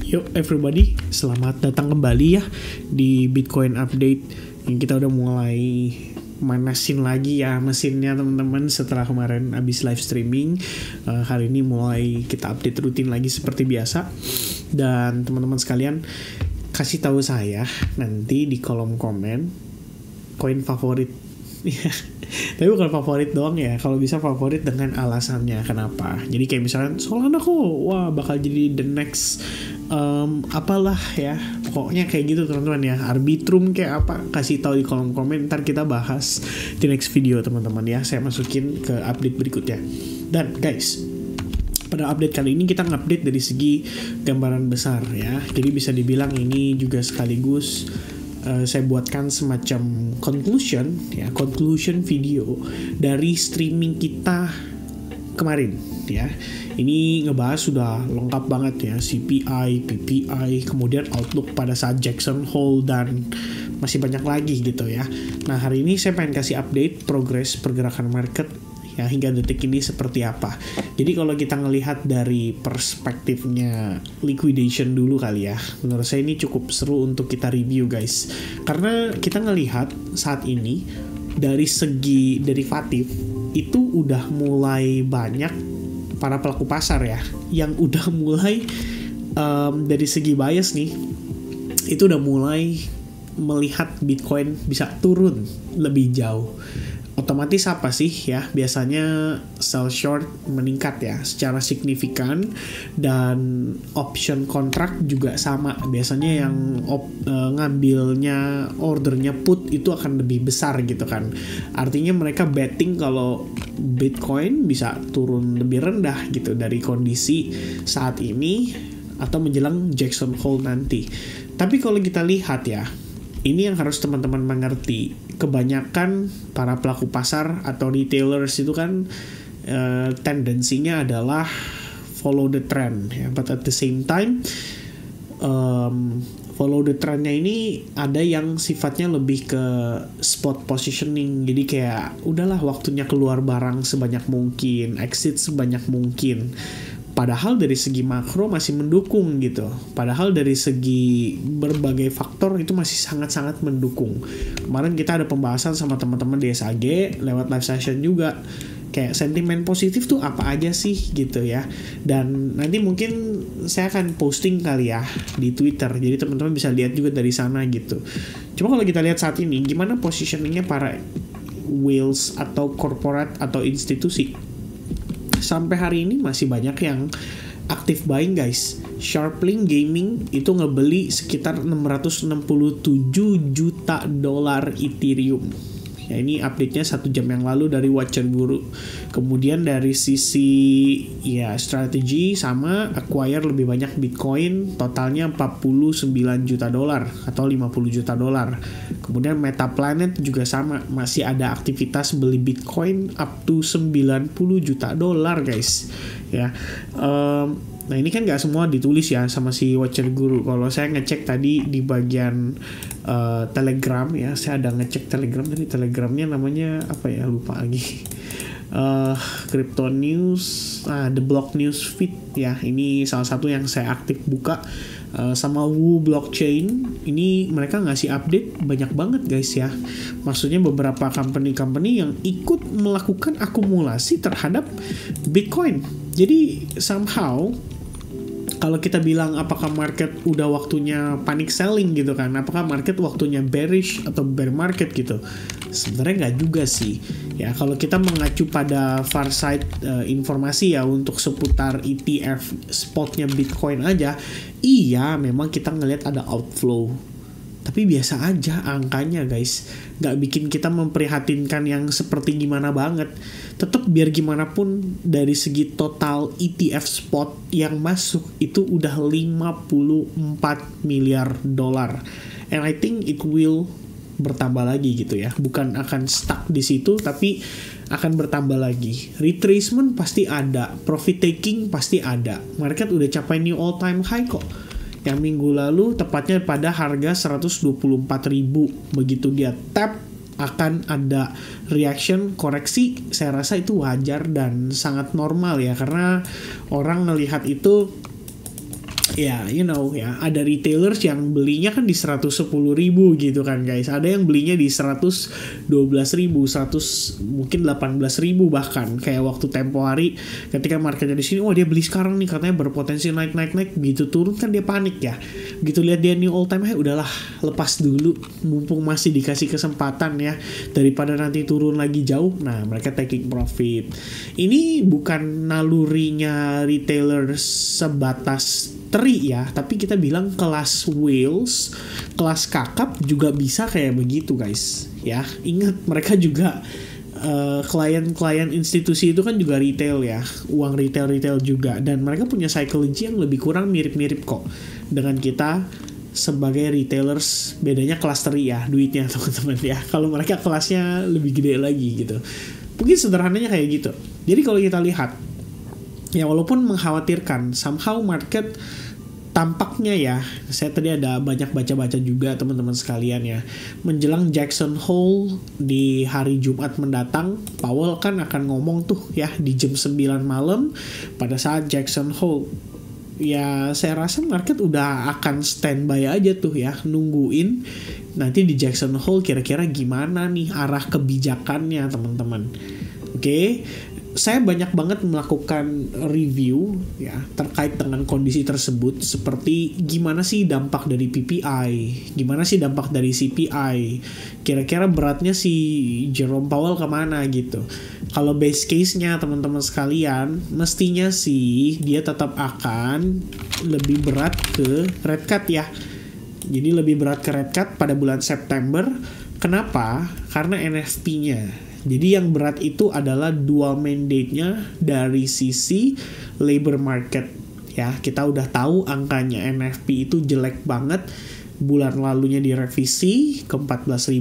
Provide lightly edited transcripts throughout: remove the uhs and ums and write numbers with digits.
Yuk everybody, selamat datang kembali ya di Bitcoin Update. Yang kita udah mulai manasin lagi ya mesinnya teman-teman setelah kemarin abis live streaming. Hari ini mulai kita update rutin lagi seperti biasa. Dan teman-teman sekalian, kasih tahu saya nanti di kolom komen koin favorit. Tapi bukan favorit doang ya, kalau bisa favorit dengan alasannya kenapa. Jadi kayak misalnya Solana kok wah bakal jadi the next apalah ya, pokoknya kayak gitu teman-teman ya. Arbitrum kayak apa, kasih tahu di kolom komen, ntar kita bahas di next video teman-teman ya. Saya masukin ke update berikutnya. Dan guys, pada update kali ini kita ngupdate dari segi gambaran besar ya. Jadi bisa dibilang ini juga sekaligus saya buatkan semacam conclusion video dari streaming kita kemarin ya. Ini ngebahas sudah lengkap banget ya, CPI, PPI, kemudian outlook pada saat Jackson Hole, dan masih banyak lagi gitu ya. Nah hari ini saya pengen kasih update progres pergerakan market ya hingga detik ini seperti apa. Jadi kalau kita ngelihat dari perspektifnya liquidation dulu kali ya, menurut saya ini cukup seru untuk kita review guys. Karena kita ngelihat saat ini dari segi derivatif itu udah mulai banyak para pelaku pasar ya yang udah mulai dari segi bias nih, itu udah mulai melihat Bitcoin bisa turun lebih jauh. Otomatis apa sih ya, biasanya sell short meningkat ya secara signifikan, dan option kontrak juga sama. Biasanya yang ngambilnya ordernya put itu akan lebih besar gitu kan. Artinya mereka betting kalau Bitcoin bisa turun lebih rendah gitu dari kondisi saat ini atau menjelang Jackson Hole nanti. Tapi kalau kita lihat ya, ini yang harus teman-teman mengerti. Kebanyakan para pelaku pasar atau retailers itu kan tendensinya adalah follow the trend ya. But at the same time follow the trendnya ini ada yang sifatnya lebih ke spot positioning. Jadi kayak udahlah waktunya keluar barang sebanyak mungkin, exit sebanyak mungkin. Padahal dari segi makro masih mendukung gitu. Padahal dari segi berbagai faktor itu masih sangat-sangat mendukung. Kemarin kita ada pembahasan sama teman-teman di SAG lewat live session juga. Kayak sentimen positif tuh apa aja sih gitu ya. Dan nanti mungkin saya akan posting kali ya di Twitter. Jadi teman-teman bisa lihat juga dari sana gitu. Cuma kalau kita lihat saat ini, gimana positioningnya para whales atau corporate atau institusi. Sampai hari ini masih banyak yang aktif buying guys. Sharplink Gaming itu ngebeli sekitar 667 juta dolar Ethereum. Ya ini update-nya 1 jam yang lalu dari Watcher Guru. Kemudian dari sisi ya strategi sama acquire lebih banyak Bitcoin, totalnya 49 juta dolar atau 50 juta dolar. Kemudian Metaplanet juga sama, masih ada aktivitas beli Bitcoin up to 90 juta dolar guys. Ya. Nah ini kan nggak semua ditulis ya sama si Watcher Guru. Kalau saya ngecek tadi di bagian Telegram ya, saya ada ngecek Telegram tadi. Telegramnya namanya apa ya, lupa lagi. Crypto News, The Block News Feed ya. Ini salah satu yang saya aktif buka. Sama Wu Blockchain ini mereka ngasih update banyak banget guys ya. Maksudnya beberapa company-company yang ikut melakukan akumulasi terhadap Bitcoin. Jadi somehow kalau kita bilang apakah market udah waktunya panic selling gitu kan, apakah market waktunya bearish atau bear market gitu, sebenarnya nggak juga sih ya. Kalau kita mengacu pada Farsight informasi ya untuk seputar ETF spotnya Bitcoin aja, iya memang kita ngelihat ada outflow, tapi biasa aja angkanya guys, nggak bikin kita memprihatinkan yang seperti gimana banget. Tetap biar gimana pun dari segi total ETF spot yang masuk itu udah 54 miliar dolar, and I think it will bertambah lagi gitu ya. Bukan akan stuck di situ, tapi akan bertambah lagi. Retracement pasti ada, profit taking pasti ada. Market udah capai new all time high kok. Yang minggu lalu tepatnya pada harga 124.000. Begitu dia tap akan ada reaction koreksi. Saya rasa itu wajar dan sangat normal ya, karena orang melihat itu ya ya ada retailers yang belinya kan di 110.000 gitu kan guys, ada yang belinya di 112.000, 100 mungkin 18.000 bahkan, kayak waktu tempo hari ketika marketnya di sini, dia beli sekarang nih katanya berpotensi naik, begitu turun kan dia panik ya, begitu lihat dia new all time high, udahlah lepas dulu mumpung masih dikasih kesempatan ya, daripada nanti turun lagi jauh. Nah mereka taking profit. Ini bukan nalurinya retailer sebatas teri ya, tapi kita bilang kelas whales, kelas kakap juga bisa kayak begitu guys ya. Ingat mereka juga klien-klien institusi itu kan juga retail ya, uang retail juga, dan mereka punya psychology yang lebih kurang mirip-mirip kok dengan kita sebagai retailers. Bedanya kelas teri ya duitnya teman-teman ya, kalau mereka kelasnya lebih gede lagi gitu. Mungkin sederhananya kayak gitu. Jadi kalau kita lihat ya, walaupun mengkhawatirkan, somehow market tampaknya ya, saya tadi ada banyak baca-baca juga teman-teman sekalian ya, menjelang Jackson Hole di hari Jumat mendatang, Powell kan akan ngomong tuh ya di jam 9 malam pada saat Jackson Hole. Ya saya rasa market udah akan standby aja tuh ya, nungguin nanti di Jackson Hole kira-kira gimana nih arah kebijakannya teman-teman. Oke. Saya banyak banget melakukan review ya terkait dengan kondisi tersebut, seperti gimana sih dampak dari PPI, gimana sih dampak dari CPI, kira-kira beratnya si Jerome Powell kemana gitu. Kalau base case-nya teman-teman sekalian, mestinya sih dia tetap akan lebih berat ke rate cut ya. Jadi lebih berat ke rate cut pada bulan September. Kenapa? Karena NFP-nya. Jadi yang berat itu adalah dual mandate-nya dari sisi labor market. Ya, kita udah tahu angkanya NFP itu jelek banget. Bulan lalunya direvisi ke 14.000,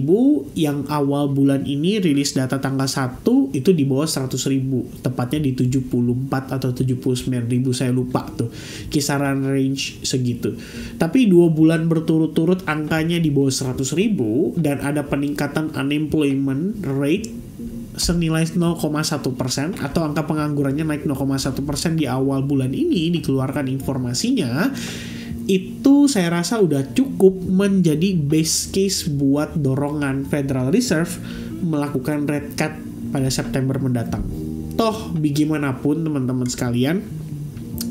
yang awal bulan ini rilis data tanggal 1 itu di bawah 100.000, tepatnya di 74 atau 79.000, saya lupa tuh, kisaran range segitu. Tapi 2 bulan berturut-turut angkanya di bawah 100.000 dan ada peningkatan unemployment rate senilai 0,1% atau angka penganggurannya naik 0,1% di awal bulan ini dikeluarkan informasinya. Itu saya rasa udah cukup menjadi base case buat dorongan Federal Reserve melakukan rate cut pada September mendatang. Toh bagaimanapun teman-teman sekalian,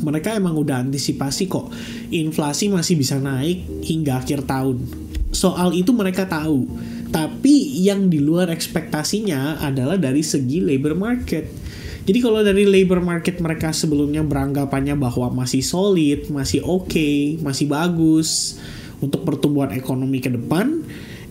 mereka emang udah antisipasi kok inflasi masih bisa naik hingga akhir tahun. Soal itu mereka tahu. Tapi yang di luar ekspektasinya adalah dari segi labor market. Jadi kalau dari labor market mereka sebelumnya beranggapannya bahwa masih solid, masih oke, masih bagus untuk pertumbuhan ekonomi ke depan,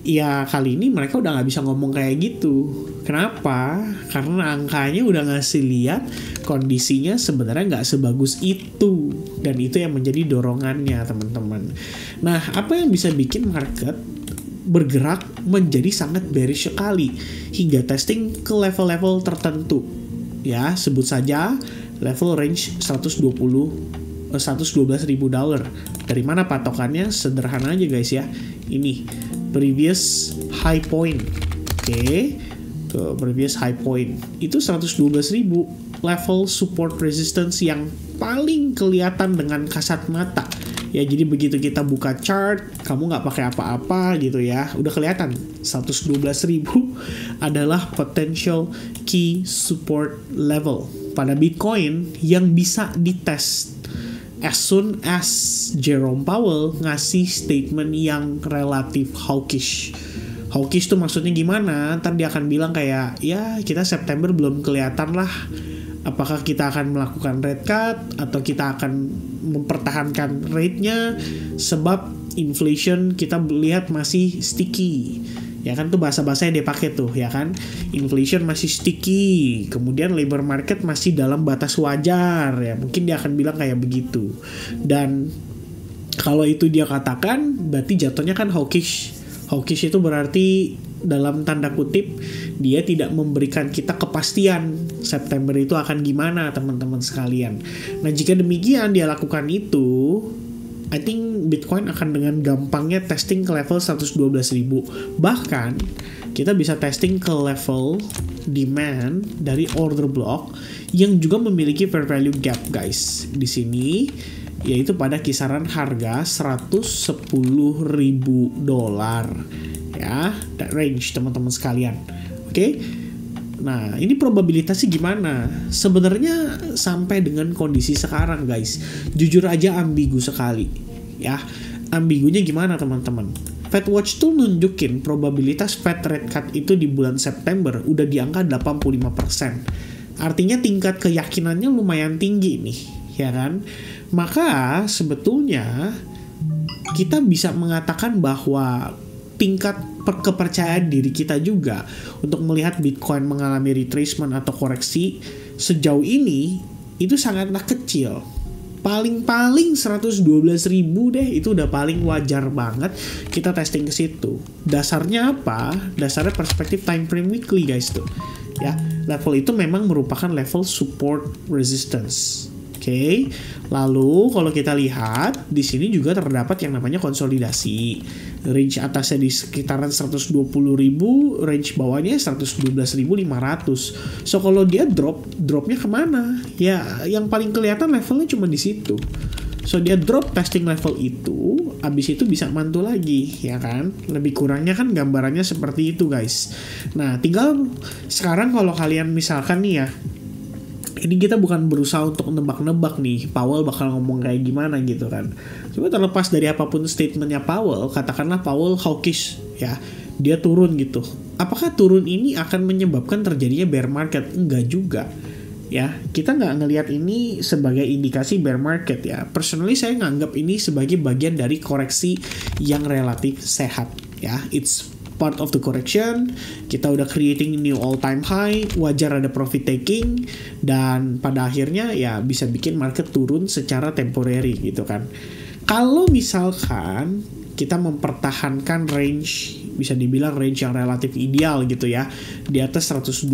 ya kali ini mereka udah nggak bisa ngomong kayak gitu. Kenapa? Karena angkanya udah ngasih lihat kondisinya sebenarnya nggak sebagus itu, dan itu yang menjadi dorongannya teman-teman. Nah, apa yang bisa bikin market bergerak menjadi sangat bearish sekali hingga testing ke level-level tertentu? Ya, sebut saja level range 112.000 $. Dari mana patokannya? Sederhana aja guys ya. Ini previous high point. Oke. Ke previous high point itu 112.000, level support resistance yang paling kelihatan dengan kasat mata. Ya, jadi begitu kita buka chart, kamu nggak pakai apa-apa gitu ya, udah kelihatan 112.000 adalah potential key support level pada Bitcoin yang bisa dites as soon as Jerome Powell ngasih statement yang relatif hawkish. Hawkish tuh maksudnya gimana? Ntar dia akan bilang kayak, ya kita September belum kelihatan lah apakah kita akan melakukan rate cut atau kita akan mempertahankan rate-nya, sebab inflation kita lihat masih sticky. Ya kan, tuh bahasa-bahasa yang dia pakai tuh ya kan. Inflation masih sticky, kemudian labor market masih dalam batas wajar ya. Mungkin dia akan bilang kayak begitu. Dan kalau itu dia katakan, berarti jatuhnya kan hawkish. Hawkish itu berarti dalam tanda kutip dia tidak memberikan kita kepastian September itu akan gimana teman-teman sekalian. Nah, jika demikian dia lakukan itu, I think Bitcoin akan dengan gampangnya testing ke level 112.000. Bahkan kita bisa testing ke level demand dari order block yang juga memiliki fair value gap guys. Di sini yaitu pada kisaran harga $110.000 ya, that range teman-teman sekalian. Oke. Nah, ini probabilitasnya gimana? Sebenarnya sampai dengan kondisi sekarang guys, jujur aja ambigu sekali ya. Ambigunya gimana teman-teman? FedWatch tuh nunjukin probabilitas Fed rate cut itu di bulan September udah di angka 85%. Artinya tingkat keyakinannya lumayan tinggi nih, ya kan? Maka sebetulnya kita bisa mengatakan bahwa tingkat kepercayaan diri kita juga untuk melihat Bitcoin mengalami retracement atau koreksi sejauh ini itu sangatlah kecil. Paling-paling 112.000 deh, itu udah paling wajar banget kita testing ke situ. Dasarnya apa? Dasarnya perspektif time frame weekly guys tuh. Ya, level itu memang merupakan level support resistance. Oke. Lalu kalau kita lihat di sini juga terdapat yang namanya konsolidasi. Range atasnya di sekitaran 120.000, range bawahnya 112.500. So kalau dia dropnya kemana? Ya, yang paling kelihatan levelnya cuma di situ. So dia drop testing level itu, abis itu bisa mantul lagi, ya kan? Lebih kurangnya kan gambarannya seperti itu guys. Nah, tinggal sekarang kalau kalian misalkan nih ya, ini kita bukan berusaha untuk nebak-nebak nih Powell bakal ngomong kayak gimana gitu kan. Cuma terlepas dari apapun statementnya Powell, katakanlah Powell hawkish ya, dia turun gitu. Apakah turun ini akan menyebabkan terjadinya bear market? Enggak juga ya. Kita nggak ngelihat ini sebagai indikasi bear market ya. Personally saya nganggap ini sebagai bagian dari koreksi yang relatif sehat ya. It's part of the correction. Kita udah creating new all time high, wajar ada profit taking, dan pada akhirnya ya bisa bikin market turun secara temporary gitu kan. Kalau misalkan kita mempertahankan range, bisa dibilang range yang relatif ideal gitu ya, di atas 112.000,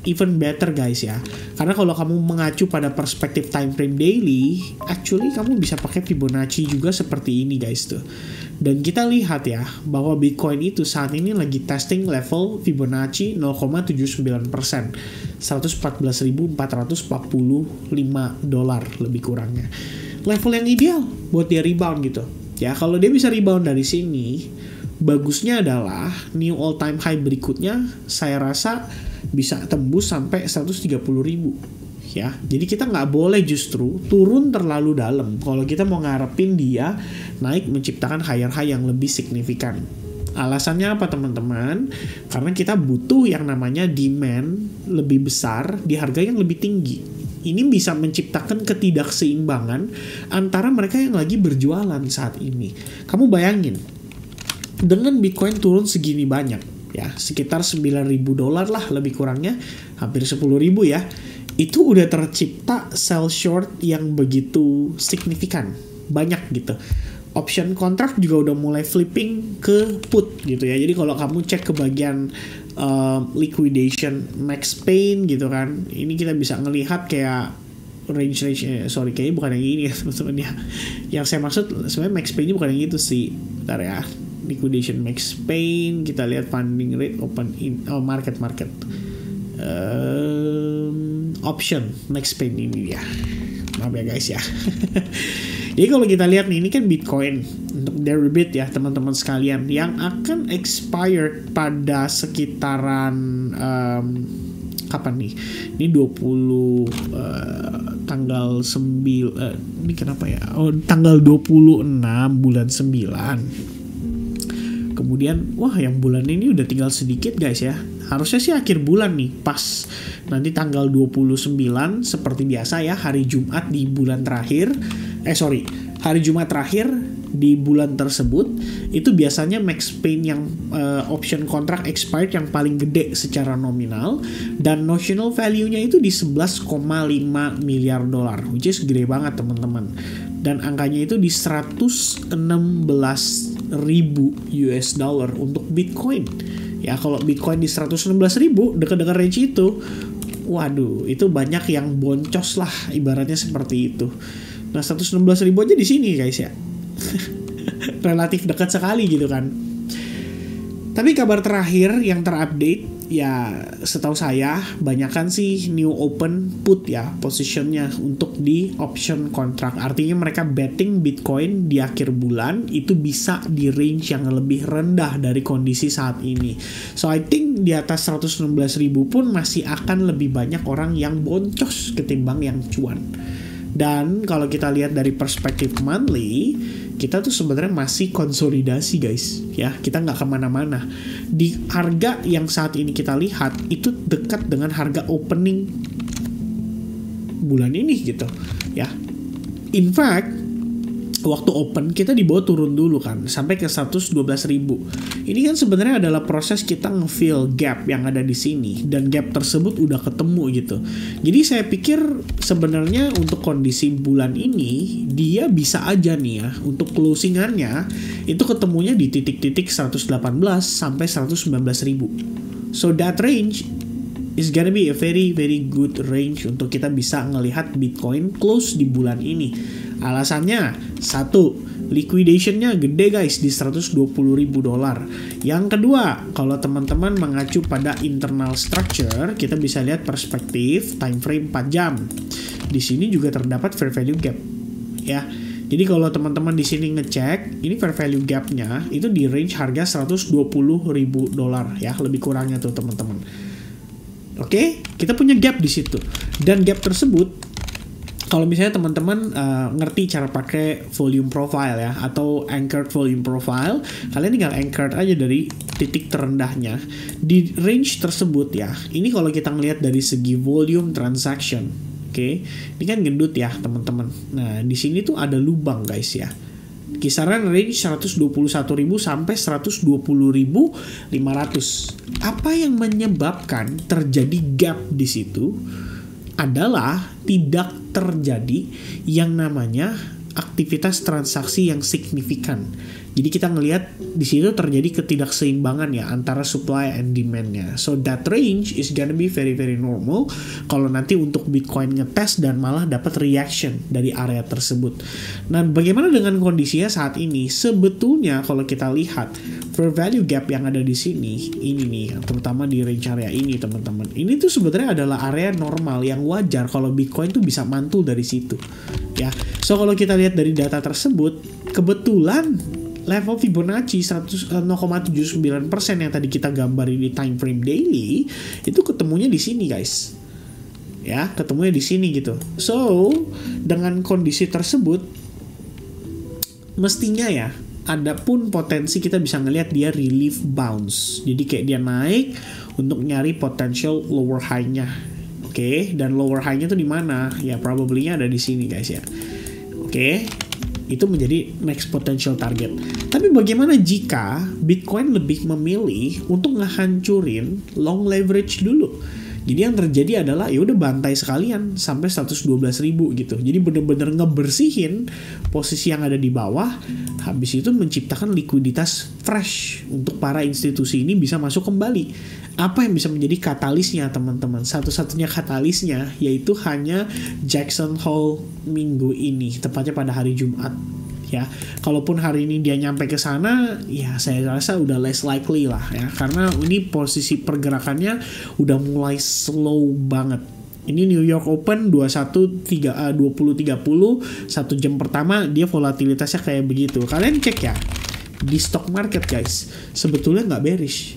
even better guys ya. Karena kalau kamu mengacu pada perspektif time frame daily, actually kamu bisa pakai Fibonacci juga seperti ini guys tuh. Dan kita lihat ya, bahwa Bitcoin itu saat ini lagi testing level Fibonacci 0,79%. $114.445 lebih kurangnya. Level yang ideal buat dia rebound gitu. Ya, kalau dia bisa rebound dari sini, bagusnya adalah new all time high berikutnya saya rasa bisa tembus sampai 130.000. Ya, jadi kita nggak boleh justru turun terlalu dalam kalau kita mau ngarepin dia naik menciptakan higher high yang lebih signifikan. Alasannya apa teman-teman? Karena kita butuh yang namanya demand lebih besar di harga yang lebih tinggi. Ini bisa menciptakan ketidakseimbangan antara mereka yang lagi berjualan saat ini. Kamu bayangin, dengan Bitcoin turun segini banyak, ya sekitar $9.000 lah lebih kurangnya, hampir 10.000 ya. Itu udah tercipta sell short yang begitu signifikan, banyak gitu. Option kontrak juga udah mulai flipping ke put gitu ya. Jadi kalau kamu cek ke bagian liquidation max pain gitu kan, ini kita bisa ngelihat kayak range kayaknya bukan yang ini ya teman-teman ya. Yang saya maksud sebenarnya max pain ini bukan yang itu sih. Bentar ya, liquidation max pain, kita lihat funding rate open in market option max pain ini ya. Maaf ya guys ya. Jadi kalau kita lihat nih, ini kan Bitcoin untuk deribit ya teman-teman sekalian, yang akan expired pada sekitaran kapan nih? Ini 20 tanggal 9 ini kenapa ya? Oh, tanggal 26 bulan 9. Kemudian wah yang bulan ini udah tinggal sedikit guys ya. Harusnya sih akhir bulan nih, pas nanti tanggal 29 seperti biasa ya, hari Jumat di bulan terakhir. Hari Jumat terakhir di bulan tersebut itu biasanya max pain yang option kontrak expired yang paling gede secara nominal, dan notional value-nya itu di $11,5 miliar, which is gede banget teman-teman. Dan angkanya itu di 116.000 US dollar untuk Bitcoin. Ya kalau Bitcoin di 116.000 dekat-dekat range itu, waduh itu banyak yang boncos lah ibaratnya seperti itu. Nah 116.000 aja di sini guys ya. Relatif dekat sekali gitu kan. Tapi kabar terakhir yang terupdate ya setahu saya banyakan sih new open put ya positionnya untuk di option kontrak. Artinya mereka betting Bitcoin di akhir bulan itu bisa di range yang lebih rendah dari kondisi saat ini. So I think di atas 116.000 pun masih akan lebih banyak orang yang boncos ketimbang yang cuan. Dan kalau kita lihat dari perspektif monthly, kita tuh sebenarnya masih konsolidasi guys, ya kita nggak kemana-mana. Di harga yang saat ini kita lihat itu dekat dengan harga opening bulan ini gitu, ya. In fact, waktu open kita dibawa turun dulu kan sampai ke 112.000. Ini kan sebenarnya adalah proses kita nge-fill gap yang ada di sini dan gap tersebut udah ketemu gitu. Jadi saya pikir sebenarnya untuk kondisi bulan ini dia bisa aja nih ya untuk closingannya itu ketemunya di titik-titik 118 sampai 119.000. So that range is gonna be a very very good range untuk kita bisa ngelihat Bitcoin close di bulan ini. Alasannya, satu, liquidationnya gede guys di $120.000. Yang kedua, kalau teman-teman mengacu pada internal structure, kita bisa lihat perspektif time frame 4 jam. Di sini juga terdapat fair value gap, ya. Jadi kalau teman-teman di sini ngecek, ini fair value gapnya itu di range harga $120.000 ya, lebih kurangnya tuh teman-teman. Oke, kita punya gap di situ. Dan gap tersebut kalau misalnya teman-teman ngerti cara pakai volume profile ya atau anchored volume profile, kalian tinggal anchored aja dari titik terendahnya di range tersebut ya. Ini kalau kita ngelihat dari segi volume transaction, oke, ini kan gendut ya teman-teman. Nah di sini tuh ada lubang guys ya. Kisaran range 121.000 sampai 120.500. Apa yang menyebabkan terjadi gap di situ adalah tidak terjadi yang namanya aktivitas transaksi yang signifikan. Jadi kita ngelihat di situ terjadi ketidakseimbangan ya antara supply and demand-nya. So that range is gonna be very very normal kalau nanti untuk Bitcoin ngetes dan malah dapat reaction dari area tersebut. Nah, bagaimana dengan kondisinya saat ini? Sebetulnya kalau kita lihat fair value gap yang ada di sini, ini nih, terutama di range area ini teman-teman. Ini tuh sebenarnya adalah area normal yang wajar kalau Bitcoin tuh bisa mantul dari situ. Ya. So kalau kita lihat dari data tersebut, kebetulan level Fibonacci 0,79% yang tadi kita gambarin di time frame daily itu ketemunya di sini guys. Ya, ketemunya di sini gitu. So, dengan kondisi tersebut mestinya ya ada pun potensi kita bisa ngelihat dia relief bounce. Jadi kayak dia naik untuk nyari potential lower high-nya. Oke, dan lower high-nya tuh di mana? Ya probably-nya ada di sini guys ya. Oke. Itu menjadi next potential target. Tapi bagaimana jika Bitcoin lebih memilih untuk ngehancurin long leverage dulu? Jadi yang terjadi adalah ya udah bantai sekalian sampai 112.000 gitu. Jadi bener-bener ngebersihin posisi yang ada di bawah. Habis itu menciptakan likuiditas fresh untuk para institusi ini bisa masuk kembali. Apa yang bisa menjadi katalisnya teman-teman? Satu-satunya katalisnya yaitu hanya Jackson Hole minggu ini, tepatnya pada hari Jumat. Ya, kalaupun hari ini dia nyampe ke sana, ya saya rasa udah less likely lah ya, karena ini posisi pergerakannya udah mulai slow banget. Ini New York Open 20.30 1 jam pertama dia volatilitasnya kayak begitu. Kalian cek ya di stock market guys, sebetulnya nggak bearish.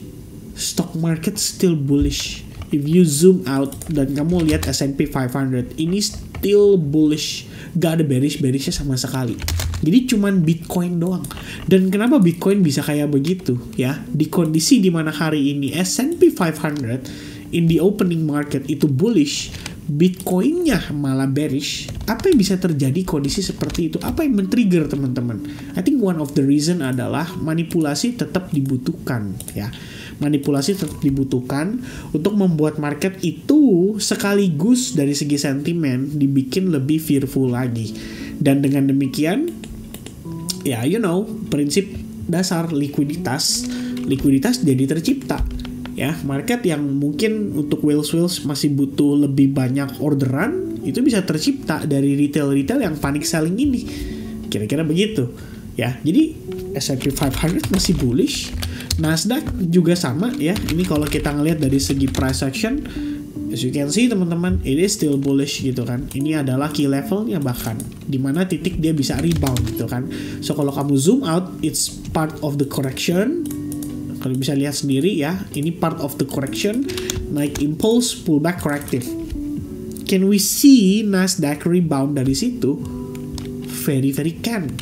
Stock market still bullish. If you zoom out dan kamu lihat S&P 500, ini still bullish. Gak ada bearish-bearishnya sama sekali. Jadi cuman Bitcoin doang. Dan kenapa Bitcoin bisa kayak begitu ya? Di kondisi dimana hari ini S&P 500 in the opening market itu bullish, Bitcoinnya malah bearish. Apa yang bisa terjadi kondisi seperti itu? Apa yang men-trigger teman-teman? I think one of the reason adalah manipulasi tetap dibutuhkan ya. Manipulasi tetap dibutuhkan untuk membuat market itu sekaligus dari segi sentimen dibikin lebih fearful lagi. Dan dengan demikian ya prinsip dasar likuiditas jadi tercipta. Ya, market yang mungkin untuk whales masih butuh lebih banyak orderan itu bisa tercipta dari retail yang panic selling ini. Kira-kira begitu. ya. Jadi S&P 500 masih bullish, Nasdaq juga sama ya. Ini kalau kita ngelihat dari segi price action, as you can see teman-teman, it is still bullish gitu kan. Ini adalah key levelnya bahkan, dimana titik dia bisa rebound gitu kan. So kalau kamu zoom out, it's part of the correction. Kalau bisa lihat sendiri ya, ini part of the correction, naik impulse, pullback, corrective. Can we see Nasdaq rebound dari situ? Very can.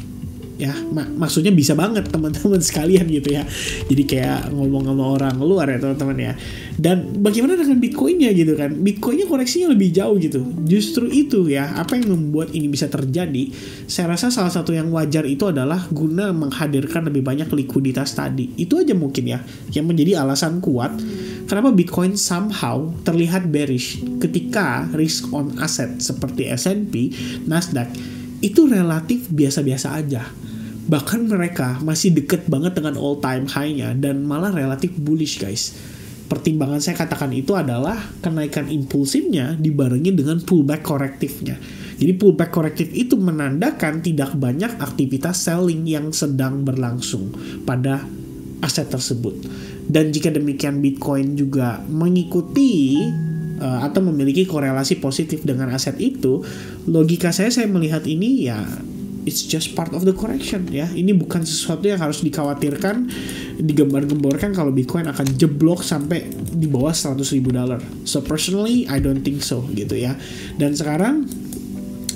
Ya, maksudnya bisa banget teman-teman sekalian gitu ya. Jadi kayak ngomong sama orang luar ya teman-teman ya. Dan bagaimana dengan Bitcoinnya gitu kan? Bitcoinnya koreksinya lebih jauh gitu. Justru itu ya, apa yang membuat ini bisa terjadi? Saya rasa salah satu yang wajar itu adalah guna menghadirkan lebih banyak likuiditas tadi. Itu aja mungkin ya, yang menjadi alasan kuat kenapa Bitcoin somehow terlihat bearish ketika risk on asset seperti S&P, Nasdaq itu relatif biasa-biasa aja. Bahkan mereka masih deket banget dengan all time high-nya dan malah relatif bullish guys. Pertimbangan saya katakan itu adalah kenaikan impulsifnya dibarengi dengan pullback korektifnya. Jadi pullback korektif itu menandakan tidak banyak aktivitas selling yang sedang berlangsung pada aset tersebut. Dan jika demikian Bitcoin juga mengikuti atau memiliki korelasi positif dengan aset itu, logika saya melihat ini ya it's just part of the correction ya. Ini bukan sesuatu yang harus dikhawatirkan, digembar-gemborkan kalau Bitcoin akan jeblok sampai di bawah $100,000. So personally I don't think so gitu ya. Dan sekarang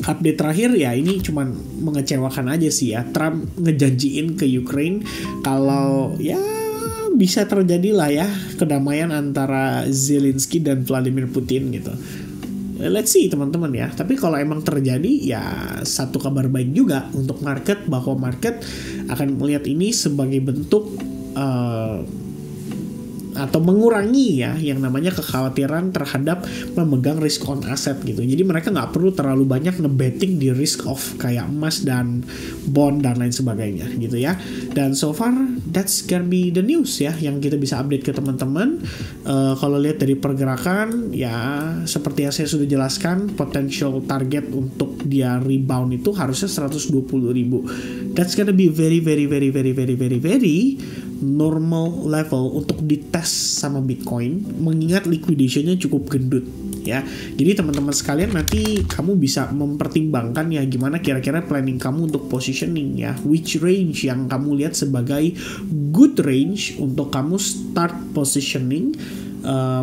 update terakhir ya, ini cuman mengecewakan aja sih ya. Trump ngejanjiin ke Ukraine kalau ya bisa terjadi lah ya kedamaian antara Zelensky dan Vladimir Putin gitu. Let's see teman-teman ya. Tapi kalau emang terjadi ya satu kabar baik juga untuk market, bahwa market akan melihat ini sebagai bentuk atau mengurangi ya yang namanya kekhawatiran terhadap memegang risk on asset gitu. Jadi mereka nggak perlu terlalu banyak ngebetting di risk of kayak emas dan bond dan lain sebagainya gitu ya. Dan so far that's gonna be the news ya yang kita bisa update ke teman-teman. Kalau lihat dari pergerakan ya seperti yang saya sudah jelaskan, potential target untuk dia rebound itu harusnya 120.000. That's gonna be very normal level untuk dites sama Bitcoin, mengingat liquidationnya cukup gendut ya. Jadi teman-teman sekalian, nanti kamu bisa mempertimbangkan ya gimana kira-kira planning kamu untuk positioning ya, which range yang kamu lihat sebagai good range untuk kamu start positioning,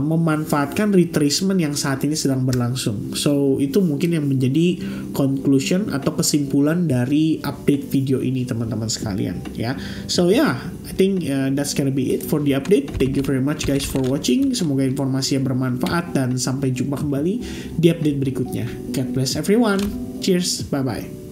memanfaatkan retracement yang saat ini sedang berlangsung. So itu mungkin yang menjadi conclusion atau kesimpulan dari update video ini teman-teman sekalian ya. So yeah, I think that's gonna be it for the update. Thank you very much guys for watching. Semoga informasi yang bermanfaat dan sampai jumpa kembali di update berikutnya. God bless everyone. Cheers, bye bye.